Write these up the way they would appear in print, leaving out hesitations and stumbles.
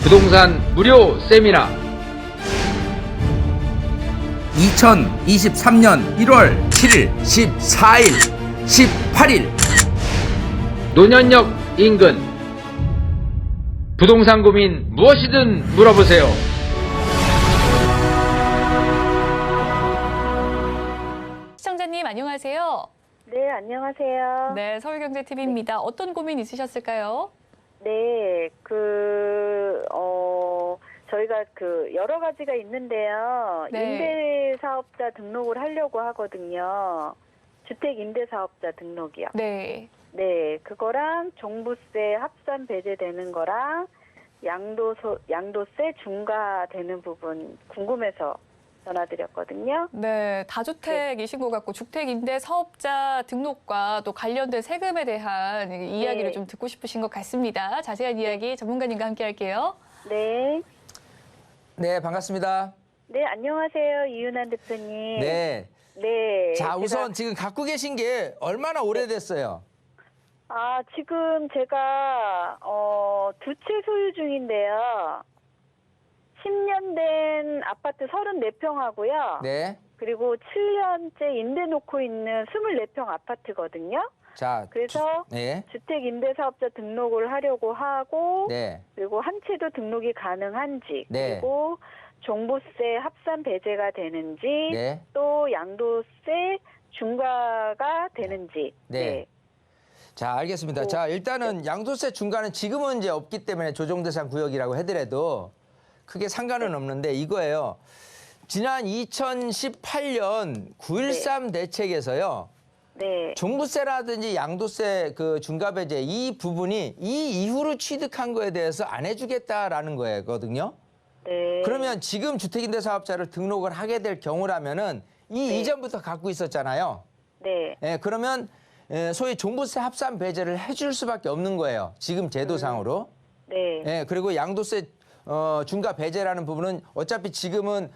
부동산 무료 세미나 2023년 1월 7일, 14일, 18일 노년역 인근 부동산 고민 무엇이든 물어보세요. 시청자님 안녕하세요. 네, 안녕하세요. 네, 서울경제TV입니다. 어떤 고민 있으셨을까요? 네, 저희가 여러 가지가 있는데요. 네. 임대사업자 등록을 하려고 하거든요. 주택 임대사업자 등록이요. 네. 네, 그거랑 종부세 합산 배제되는 거랑 양도세 중과되는 부분 궁금해서 전화드렸거든요. 네, 다주택이신 것 같고 주택임대사업자 등록과 또 관련된 세금에 대한 이야기를 좀 듣고 싶으신 것 같습니다. 자세한 이야기 전문가님과 함께 할게요. 네. 네, 반갑습니다. 네, 안녕하세요. 이윤환 대표님. 네. 네. 자, 제가- 우선 지금 갖고 계신 게 얼마나 오래됐어요? 지금 제가 두 채 소유 중인데요. 10년 된 아파트 34평하고요. 네. 그리고 7년째 임대 놓고 있는 24평 아파트거든요. 자, 그래서 네. 주택 임대사업자 등록을 하려고 하고 네. 그리고 한 채도 등록이 가능한지 네. 그리고 종부세 합산 배제가 되는지 네. 또 양도세 중과가 되는지 네. 자, 알겠습니다. 자, 일단은 양도세 중과는 지금은 이제 없기 때문에 조정대상 구역이라고 하더라도 크게 상관은 없는데 이거예요. 지난 2018년 9.13 대책에서요. 네. 종부세라든지 양도세 중과배제 이 부분이 이 이후로 취득한 거에 대해서 안 해주겠다라는 거거든요. 네. 그러면 지금 주택임대사업자를 등록을 하게 될 경우라면은 네. 이전부터 갖고 있었잖아요. 네. 예, 그러면 소위 종부세 합산 배제를 해줄 수밖에 없는 거예요. 지금 제도상으로. 네. 예, 그리고 양도세 중과 배제라는 부분은 어차피 지금은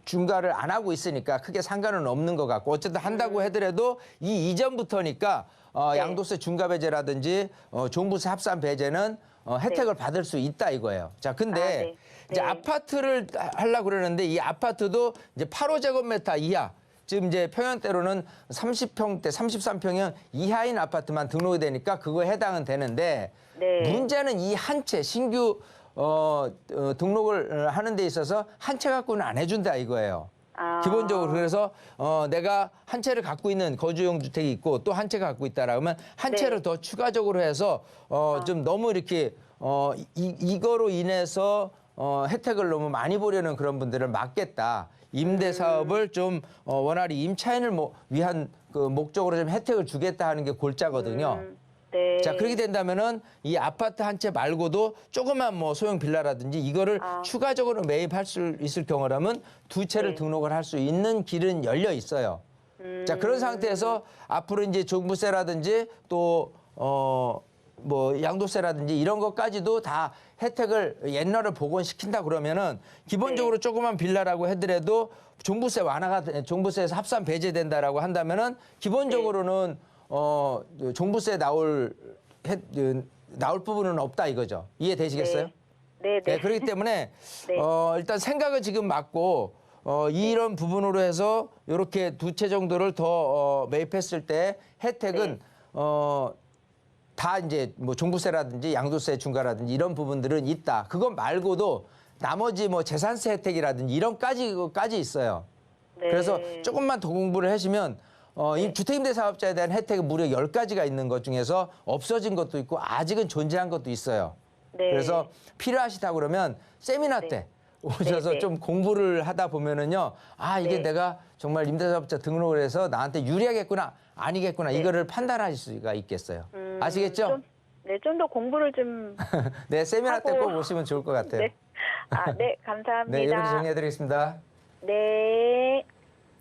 중과를 안 하고 있으니까 크게 상관은 없는 것 같고 어쨌든 한다고 하더라도 이 이전부터니까 네. 양도세 중과 배제라든지 종부세 합산 배제는 혜택을 받을 수 있다 이거예요. 자, 근데 네. 이제 네. 아파트를 하려고 그러는데 이 아파트도 이제 8호제곱미터 이하 지금 이제 평형대로는 30평대, 33평형 이하인 아파트만 등록이 되니까 그거에 해당은 되는데 네. 문제는 이 한 채 신규 등록을 하는 데 있어서 한 채 갖고는 안 해준다 이거예요. 기본적으로 그래서 내가 한 채를 갖고 있는 거주용 주택이 있고 또 한 채가 갖고 있다라면 한 네. 채를 더 추가적으로 해서 좀 너무 이렇게 이거로 인해서 혜택을 너무 많이 보려는 그런 분들을 막겠다. 임대 사업을 좀 원활히 임차인을 위한 그 목적으로 좀 혜택을 주겠다 하는 게 골자거든요. 네. 자, 그렇게 된다면은 이 아파트 한 채 말고도 조그만 소형 빌라라든지 이거를 추가적으로 매입할 수 있을 경우라면 두 채를 네. 등록을 할 수 있는 길은 열려 있어요. 자, 그런 상태에서 앞으로 이제 종부세라든지 또 양도세라든지 이런 것까지도 다 혜택을 옛날을 복원시킨다 그러면은 기본적으로 조그만 빌라라고 하더라도 종부세 완화가 종부세에서 합산 배제된다라고 한다면은 기본적으로는 종부세 나올 부분은 없다 이거죠. 이해되시겠어요? 네. 네, 그렇기 때문에 네. 일단 생각은 지금 맞고 이런 부분으로 해서 이렇게 두 채 정도를 더 매입했을 때 혜택은 다 이제 종부세라든지 양도세 중과라든지 이런 부분들은 있다. 그것 말고도 나머지 재산세 혜택이라든지 이런 까지 있어요. 네. 그래서 조금만 더 공부를 하시면 이 주택임대사업자에 대한 혜택이 무려 10가지가 있는 것 중에서 없어진 것도 있고 아직은 존재한 것도 있어요. 네. 그래서 필요하시다 그러면 세미나 때 오셔서 네. 좀 공부를 하다 보면은요. 이게 네. 내가 정말 임대사업자 등록을 해서 나한테 유리하겠구나 아니겠구나 네. 이거를 판단하실 수가 있겠어요. 아시겠죠? 좀 더 공부를 좀 네, 세미나 때 하고. 꼭 오시면 좋을 것 같아요. 네. 네, 감사합니다. 네, 이렇게 정리해드리겠습니다. 네.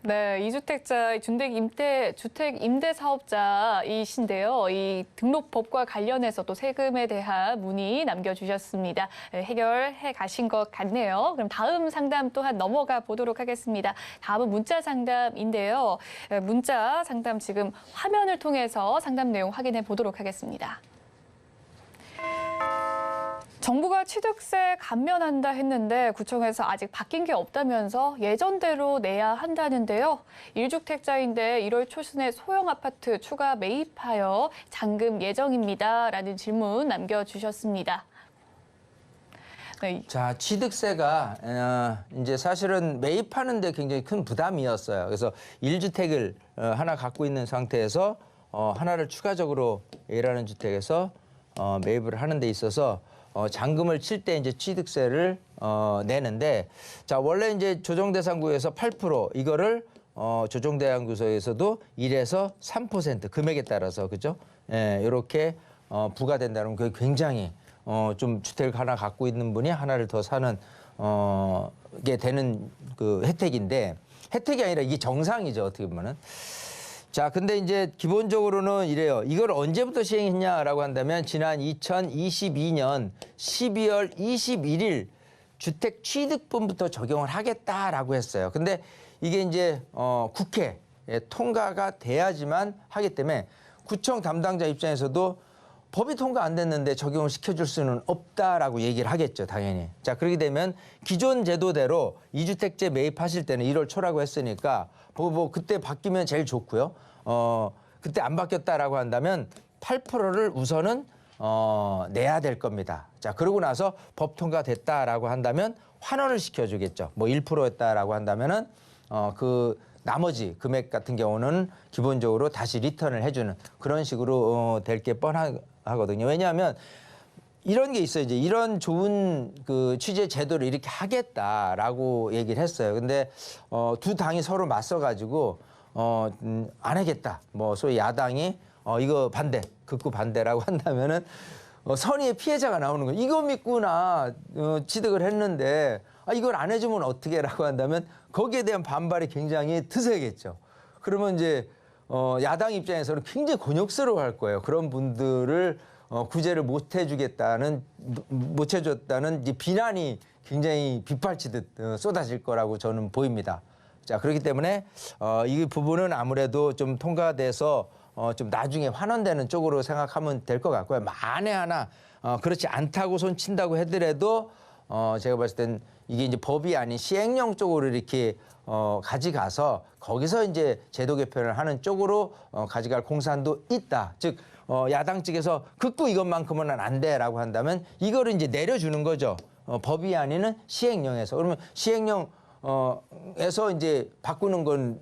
네, 이주택자, 주택 임대 사업자이신데요. 이 등록법과 관련해서 또 세금에 대한 문의 남겨주셨습니다. 해결해 가신 것 같네요. 그럼 다음 상담 또한 넘어가 보도록 하겠습니다. 다음은 문자 상담인데요. 문자 상담 지금 화면을 통해서 상담 내용 확인해 보도록 하겠습니다. 정부가 취득세 감면한다 했는데 구청에서 아직 바뀐 게 없다면서 예전대로 내야 한다는데요. 1주택자인데 1월 초순에 소형 아파트 추가 매입하여 잔금 예정입니다라는 질문 남겨주셨습니다. 네. 자, 취득세가 이제 사실은 매입하는데 굉장히 큰 부담이었어요. 그래서 1주택을 하나 갖고 있는 상태에서 하나를 추가적으로 A라는 주택에서 매입을 하는 데 있어서 잔금을 칠 때 이제 취득세를 내는데, 자, 원래 이제 조정대상구에서 8% 이거를 조정대상구에서도 1에서 3% 금액에 따라서, 그죠? 예, 이렇게 부과된다는 게 굉장히 좀 주택을 하나 갖고 있는 분이 하나를 더 사는 게 되는 그 혜택인데, 혜택이 아니라 이게 정상이죠, 어떻게 보면은. 자, 근데 이제 기본적으로는 이래요. 이걸 언제부터 시행했냐라고 한다면 지난 2022년 12월 21일 주택 취득분부터 적용을 하겠다라고 했어요. 근데 이게 이제 국회에 통과가 돼야지만 하기 때문에 구청 담당자 입장에서도 법이 통과 안 됐는데 적용을 시켜줄 수는 없다라고 얘기를 하겠죠, 당연히. 자, 그렇게 되면 기존 제도대로 2주택제 매입하실 때는 1월 초라고 했으니까 뭐 그때 바뀌면 제일 좋고요. 그때 안 바뀌었다라고 한다면 8%를 우선은 내야 될 겁니다. 자, 그러고 나서 법 통과됐다라고 한다면 환원을 시켜주겠죠. 뭐 1%였다라고 한다면은 그 나머지 금액 같은 경우는 기본적으로 다시 리턴을 해주는 그런 식으로 될 게 뻔하거든요. 왜냐하면 이런 게 있어요. 이제 이런 좋은 그 취재 제도를 이렇게 하겠다라고 얘기를 했어요. 근데 두 당이 서로 맞서가지고 안 하겠다. 뭐 소위 야당이 이거 반대, 극구 반대라고 한다면은 선의의 피해자가 나오는 거예요. 이거 믿구나 취득을 했는데 이걸 안 해주면 어떻게라고 한다면 거기에 대한 반발이 굉장히 드세겠죠. 그러면 이제 야당 입장에서는 굉장히 곤욕스러워할 거예요. 그런 분들을 구제를 못 해주겠다는 못 해줬다는 이제 비난이 굉장히 빗발치듯 쏟아질 거라고 저는 보입니다. 자, 그렇기 때문에 이 부분은 아무래도 좀 통과돼서 좀 나중에 환원되는 쪽으로 생각하면 될 것 같고요. 만에 하나 그렇지 않다고 손친다고 하더라도 제가 봤을 땐 이게 이제 법이 아닌 시행령 쪽으로 이렇게 가져가서 거기서 이제 제도 개편을 하는 쪽으로 가져갈 공산도 있다. 즉 야당 측에서 극구 이것만큼은 안 돼라고 한다면 이거를 이제 내려주는 거죠. 법이 아니는 시행령에서. 그러면 시행령에서 이제 바꾸는 건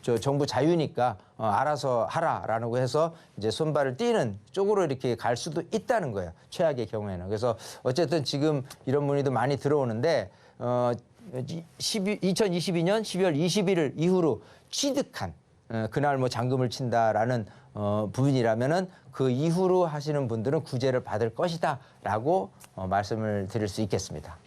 저 정부 자유니까 알아서 하라라고 해서 이제 손발을 띄는 쪽으로 이렇게 갈 수도 있다는 거예요. 최악의 경우에는. 그래서 어쨌든 지금 이런 문의도 많이 들어오는데 2022년 12월 21일 이후로 취득한 그날 뭐 잔금을 친다라는 부분이라면은 그 이후로 하시는 분들은 구제를 받을 것이다라고 말씀을 드릴 수 있겠습니다.